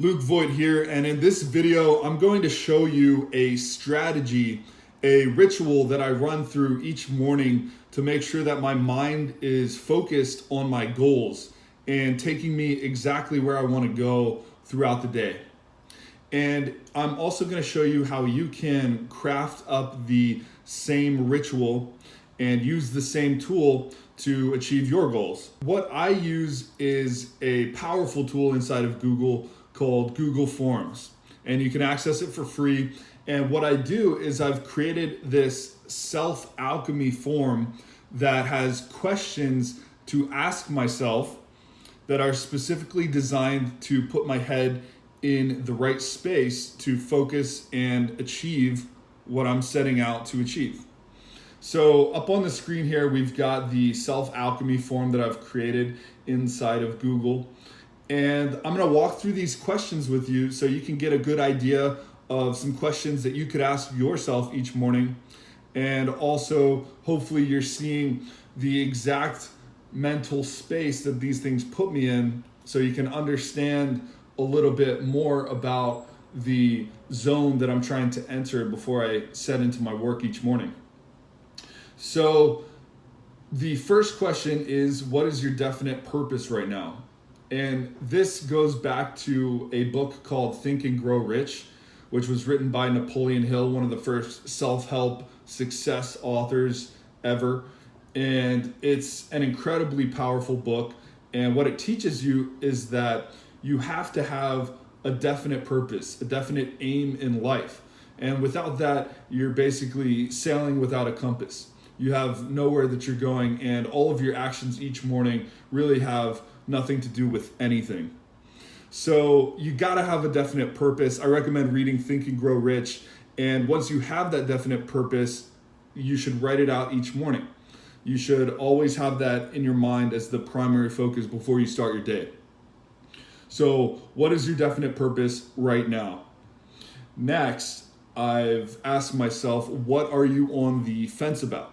Luke Voigt here, and in this video, I'm going to show you a strategy, a ritual that I run through each morning to make sure that my mind is focused on my goals and taking me exactly where I want to go throughout the day. And I'm also going to show you how you can craft up the same ritual and use the same tool to achieve your goals. What I use is a powerful tool inside of Google called Google Forms, and you can access it for free. And what I do is I've created this self-alchemy form that has questions to ask myself that are specifically designed to put my head in the right space to focus and achieve what I'm setting out to achieve. So up on the screen here, we've got the self-alchemy form that I've created inside of Google. And I'm gonna walk through these questions with you so you can get a good idea of some questions that you could ask yourself each morning. And also, hopefully you're seeing the exact mental space that these things put me in so you can understand a little bit more about the zone that I'm trying to enter before I set into my work each morning. So the first question is, what is your definite purpose right now? And this goes back to a book called Think and Grow Rich, which was written by Napoleon Hill, one of the first self-help success authors ever. And it's an incredibly powerful book. And what it teaches you is that you have to have a definite purpose, a definite aim in life. And without that, you're basically sailing without a compass. You have nowhere that you're going, and all of your actions each morning really have nothing to do with anything. So you gotta have a definite purpose. I recommend reading Think and Grow Rich. And once you have that definite purpose, you should write it out each morning. You should always have that in your mind as the primary focus before you start your day. So what is your definite purpose right now? Next, I've asked myself, what are you on the fence about?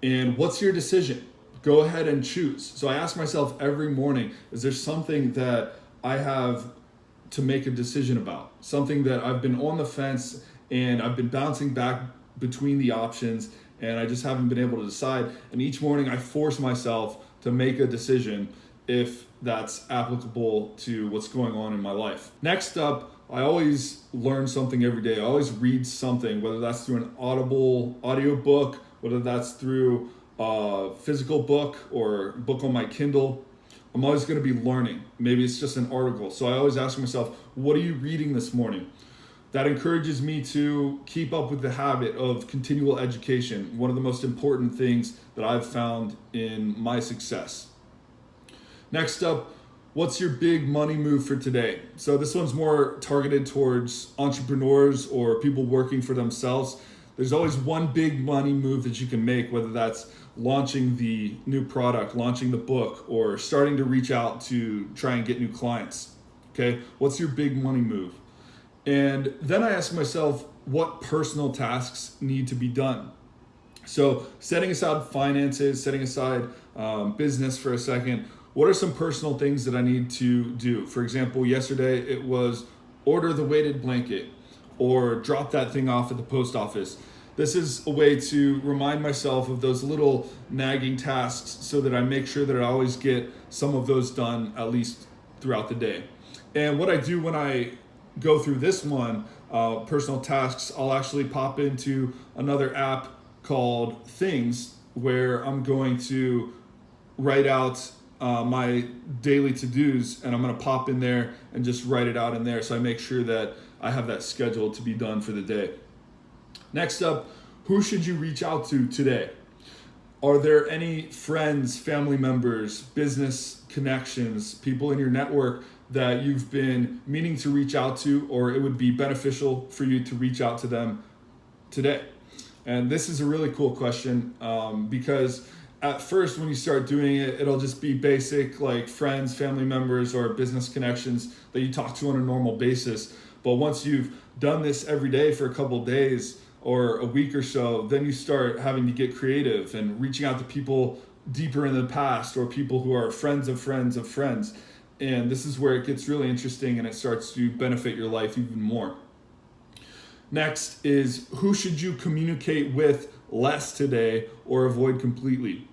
And what's your decision? Go ahead and choose. So I ask myself every morning, is there something that I have to make a decision about? Something that I've been on the fence and I've been bouncing back between the options and I just haven't been able to decide. And each morning I force myself to make a decision if that's applicable to what's going on in my life. Next up, I always learn something every day. I always read something, whether that's through an audible audio book, whether that's through a physical book or book on my Kindle. I'm always going to be learning. Maybe it's just an article. So I always ask myself, what are you reading this morning? That encourages me to keep up with the habit of continual education, one of the most important things that I've found in my success. Next up, what's your big money move for today? So this one's more targeted towards entrepreneurs or people working for themselves. There's always one big money move that you can make, whether that's launching the new product, launching the book, or starting to reach out to try and get new clients. Okay, what's your big money move? And then I ask myself, what personal tasks need to be done? So setting aside finances, setting aside business for a second, what are some personal things that I need to do? For example, yesterday it was order the weighted blanket or drop that thing off at the post office. This is a way to remind myself of those little nagging tasks so that I make sure that I always get some of those done at least throughout the day. And what I do when I go through this one, personal tasks, I'll actually pop into another app called Things where I'm going to write out my daily to-dos, and I'm going to pop in there and just write it out in there so I make sure that I have that scheduled to be done for the day. Next up, who should you reach out to today? Are there any friends, family members, business connections, people in your network that you've been meaning to reach out to, or it would be beneficial for you to reach out to them today? And this is a really cool question because at first when you start doing it, it'll just be basic like friends, family members, or business connections that you talk to on a normal basis. But once you've done this every day for a couple of days or a week or so, then you start having to get creative and reaching out to people deeper in the past or people who are friends of friends of friends. And this is where it gets really interesting and it starts to benefit your life even more. Next is, who should you communicate with less today or avoid completely?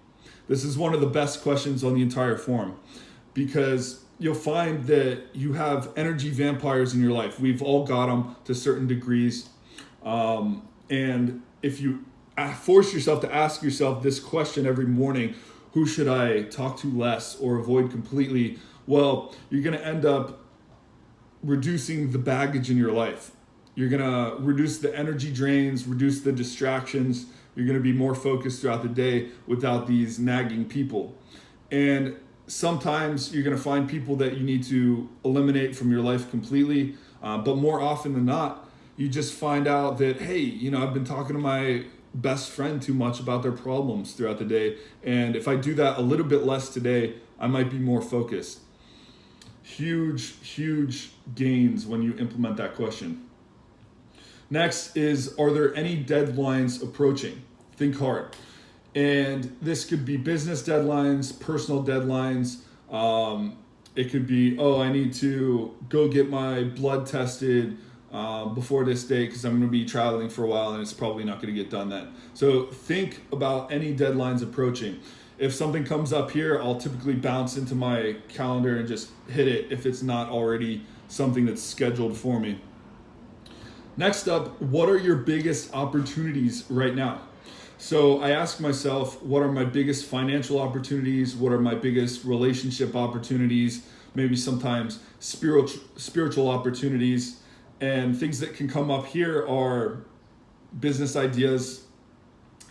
This is one of the best questions on the entire forum, because you'll find that you have energy vampires in your life. We've all got them to certain degrees. And if you force yourself to ask yourself this question every morning, who should I talk to less or avoid completely? Well, you're going to end up reducing the baggage in your life. You're going to reduce the energy drains, reduce the distractions. You're going to be more focused throughout the day without these nagging people. And sometimes you're going to find people that you need to eliminate from your life completely. But more often than not, you just find out that, hey, I've been talking to my best friend too much about their problems throughout the day. And if I do that a little bit less today, I might be more focused. Huge, huge gains when you implement that question. Next is, are there any deadlines approaching? Think hard. And this could be business deadlines, personal deadlines. It could be, I need to go get my blood tested before this date because I'm going to be traveling for a while and it's probably not going to get done then. So think about any deadlines approaching. If something comes up here, I'll typically bounce into my calendar and just hit it if it's not already something that's scheduled for me. Next up, what are your biggest opportunities right now? So I ask myself, what are my biggest financial opportunities? What are my biggest relationship opportunities? Maybe sometimes spiritual opportunities. And things that can come up here are business ideas,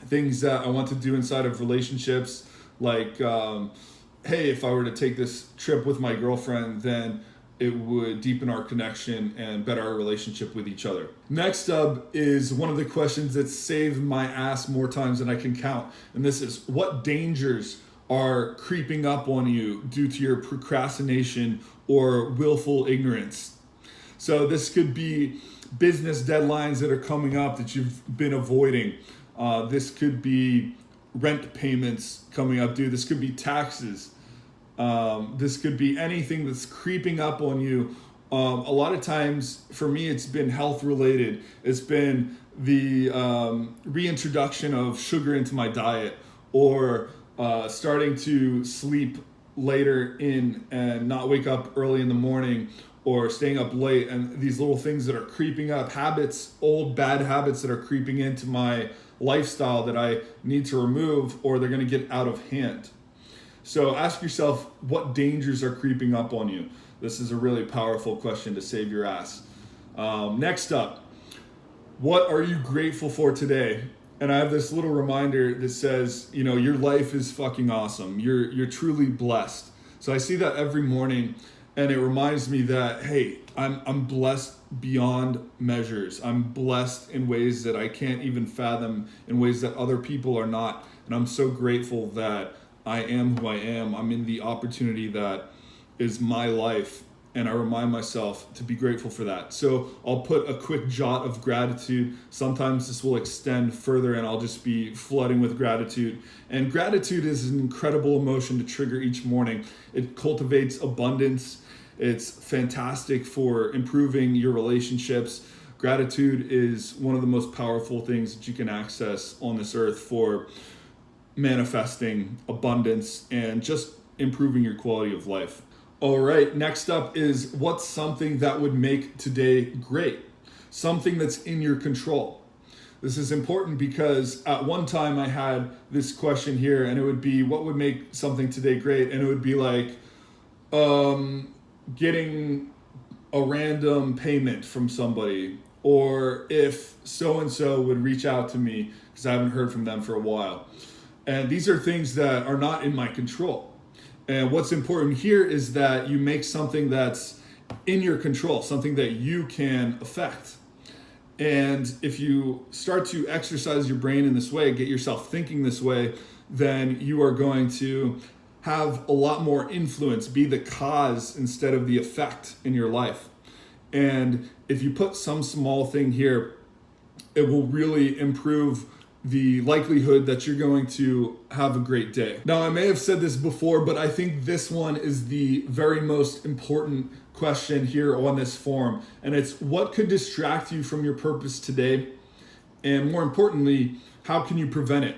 things that I want to do inside of relationships, like, hey, if I were to take this trip with my girlfriend, then it would deepen our connection and better our relationship with each other. Next up is one of the questions that saved my ass more times than I can count. And this is, what dangers are creeping up on you due to your procrastination or willful ignorance? So this could be business deadlines that are coming up that you've been avoiding. This could be rent payments coming up due. This could be taxes. This could be anything that's creeping up on you. A lot of times, for me, it's been health related. It's been the reintroduction of sugar into my diet, or starting to sleep later in and not wake up early in the morning, or staying up late, and these little things that are creeping up, habits, old bad habits that are creeping into my lifestyle that I need to remove, or they're going to get out of hand. So ask yourself, what dangers are creeping up on you? This is a really powerful question to save your ass. Next up, what are you grateful for today? And I have this little reminder that says, your life is fucking awesome. You're truly blessed. So I see that every morning, and it reminds me that, hey, I'm blessed beyond measures. I'm blessed in ways that I can't even fathom, in ways that other people are not. And I'm so grateful that I am who I am. I'm in the opportunity that is my life. And I remind myself to be grateful for that. So I'll put a quick jot of gratitude. Sometimes this will extend further and I'll just be flooding with gratitude. And gratitude is an incredible emotion to trigger each morning. It cultivates abundance. It's fantastic for improving your relationships. Gratitude is one of the most powerful things that you can access on this earth for manifesting abundance and just improving your quality of life. All right, next up is, what's something that would make today great? Something that's in your control. This is important because at one time I had this question here, and it would be, what would make something today great? And it would be like getting a random payment from somebody, or if so-and-so would reach out to me because I haven't heard from them for a while. And these are things that are not in my control. And what's important here is that you make something that's in your control, something that you can affect. And if you start to exercise your brain in this way, get yourself thinking this way, then you are going to have a lot more influence, be the cause instead of the effect in your life. And if you put some small thing here, it will really improve the likelihood that you're going to have a great day. Now, I may have said this before, but I think this one is the very most important question here on this form. And it's, what could distract you from your purpose today? And more importantly, how can you prevent it?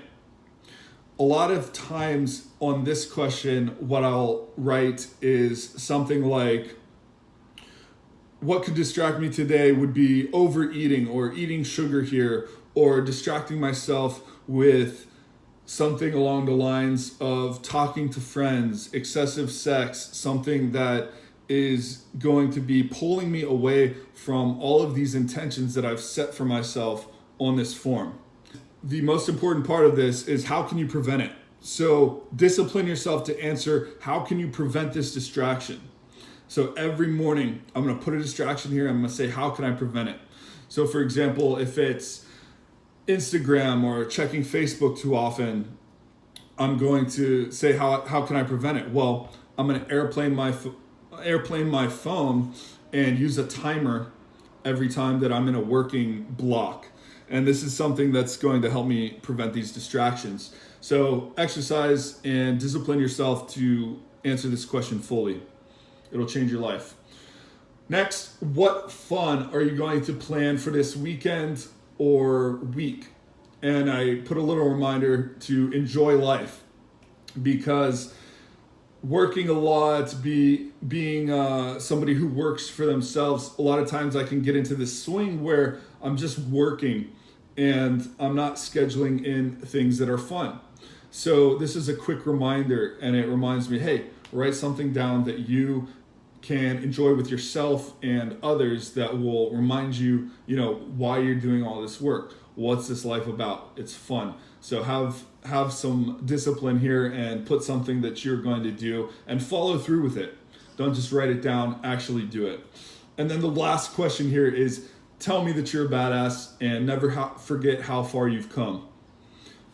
A lot of times on this question, what I'll write is something like, what could distract me today would be overeating or eating sugar here, or distracting myself with something along the lines of talking to friends, excessive sex, something that is going to be pulling me away from all of these intentions that I've set for myself on this form. The most important part of this is, how can you prevent it? So discipline yourself to answer, how can you prevent this distraction? So every morning, I'm gonna put a distraction here. I'm gonna say, how can I prevent it? So for example, if it's Instagram or checking Facebook too often, I'm going to say, how can I prevent it? Well, I'm going to airplane my phone and use a timer every time that I'm in a working block. And this is something that's going to help me prevent these distractions. So exercise and discipline yourself to answer this question fully. It'll change your life. Next, what fun are you going to plan for this weekend or week? And I put a little reminder to enjoy life, because working a lot, being somebody who works for themselves, a lot of times I can get into this swing where I'm just working and I'm not scheduling in things that are fun. So this is a quick reminder, and it reminds me, hey, write something down that you can enjoy with yourself and others that will remind you, why you're doing all this work. What's this life about? It's fun. So have some discipline here and put something that you're going to do and follow through with it. Don't just write it down, actually do it. And then the last question here is, tell me that you're a badass and never forget how far you've come.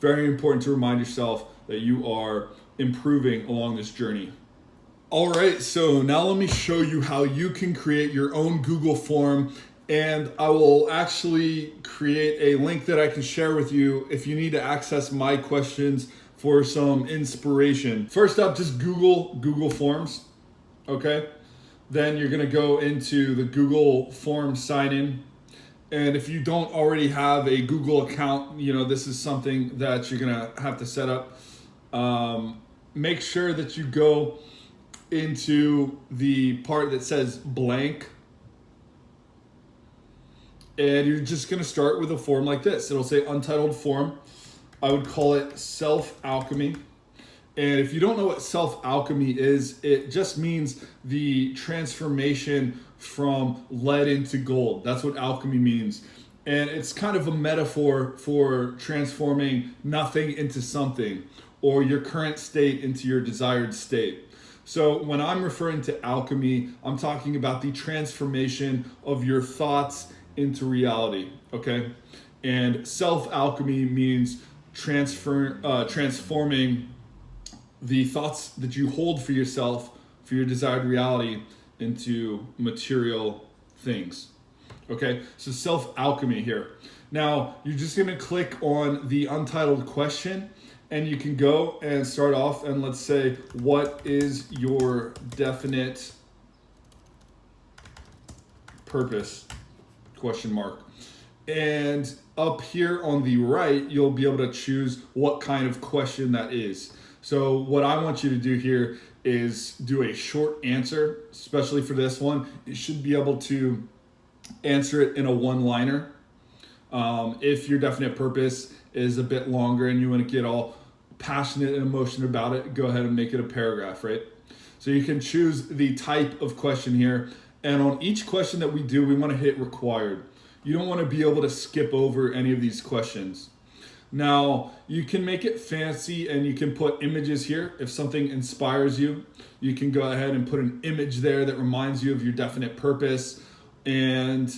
Very important to remind yourself that you are improving along this journey. All right, so now let me show you how you can create your own Google form, and I will actually create a link that I can share with you if you need to access my questions for some inspiration. First up, just Google Forms, okay? Then you're gonna go into the Google Forms sign-in, and if you don't already have a Google account, this is something that you're gonna have to set up. Make sure that you go into the part that says blank, and you're just going to start with a form like this. It'll say untitled form. I would call it self-alchemy. And if you don't know what self-alchemy is, it just means the transformation from lead into gold. That's what alchemy means. And it's kind of a metaphor for transforming nothing into something, or your current state into your desired state. So when I'm referring to alchemy, I'm talking about the transformation of your thoughts into reality, okay? And self-alchemy means transforming the thoughts that you hold for yourself, for your desired reality, into material things, okay? So self-alchemy here. Now, you're just gonna click on the untitled question, and you can go and start off, and let's say, what is your definite purpose? ? And up here on the right, you'll be able to choose what kind of question that is. So what I want you to do here is do a short answer, especially for this one. You should be able to answer it in a one-liner. If your definite purpose is a bit longer and you want to get all passionate and emotional about it, go ahead and make it a paragraph, right? So you can choose the type of question here. And on each question that we do, we want to hit required. You don't want to be able to skip over any of these questions. Now, you can make it fancy and you can put images here. If something inspires you, you can go ahead and put an image there that reminds you of your definite purpose. And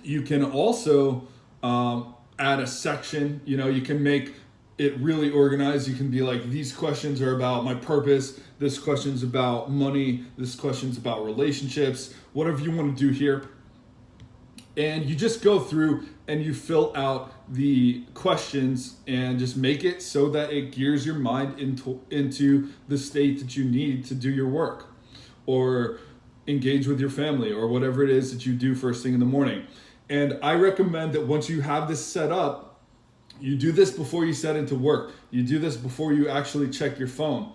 you can also add a section. You can make it really organized. You can be like, these questions are about my purpose, this question's about money, this question's about relationships, whatever you want to do here. And you just go through and you fill out the questions and just make it so that it gears your mind into the state that you need to do your work or engage with your family or whatever it is that you do first thing in the morning. And I recommend that once you have this set up, you do this before you set into work. You do this before you actually check your phone.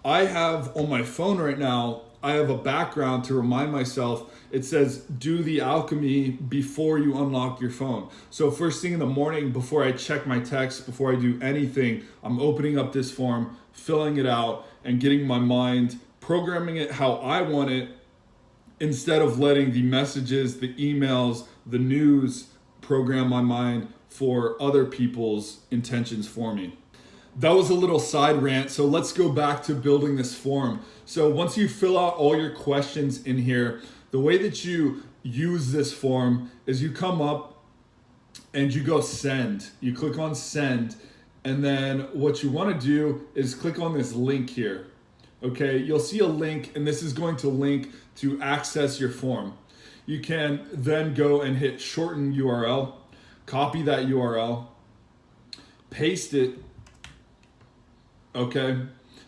I have on my phone right now, I have a background to remind myself. It says, do the alchemy before you unlock your phone. So first thing in the morning, before I check my text, before I do anything, I'm opening up this form, filling it out, and getting my mind, programming it how I want it, instead of letting the messages, the emails, the news program my mind for other people's intentions for me. That was a little side rant, so let's go back to building this form. So once you fill out all your questions in here, the way that you use this form is you come up and you go send. You click on send, and then what you want to do is click on this link here. Okay, you'll see a link, and this is going to link to access your form. You can then go and hit shorten URL, copy that URL, paste it, okay?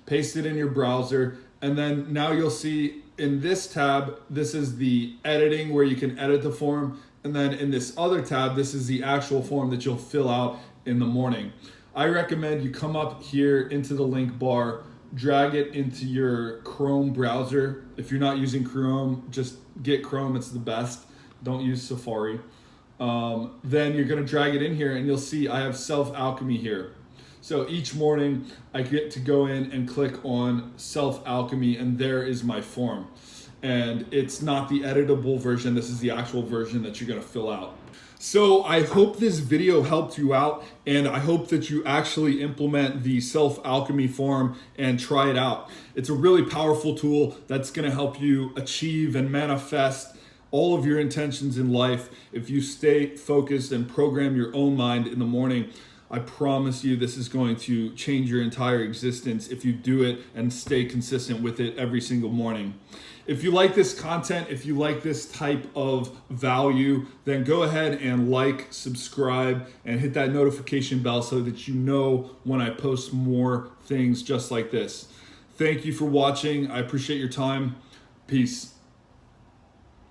Paste it in your browser, and then now you'll see in this tab, this is the editing where you can edit the form, and then in this other tab, this is the actual form that you'll fill out in the morning. I recommend you come up here into the link bar, drag it into your Chrome browser. If you're not using Chrome, just get Chrome, it's the best. Don't use Safari. Then you're gonna drag it in here and you'll see I have self-alchemy here. So each morning I get to go in and click on self-alchemy, and there is my form. And it's not the editable version, this is the actual version that you're gonna fill out. So I hope this video helped you out, and I hope that you actually implement the self-alchemy form and try it out. It's a really powerful tool that's gonna help you achieve and manifest all of your intentions in life. If you stay focused and program your own mind in the morning, I promise you this is going to change your entire existence if you do it and stay consistent with it every single morning. If you like this content, if you like this type of value, then go ahead and like, subscribe, and hit that notification bell so that you know when I post more things just like this. Thank you for watching. I appreciate your time. Peace.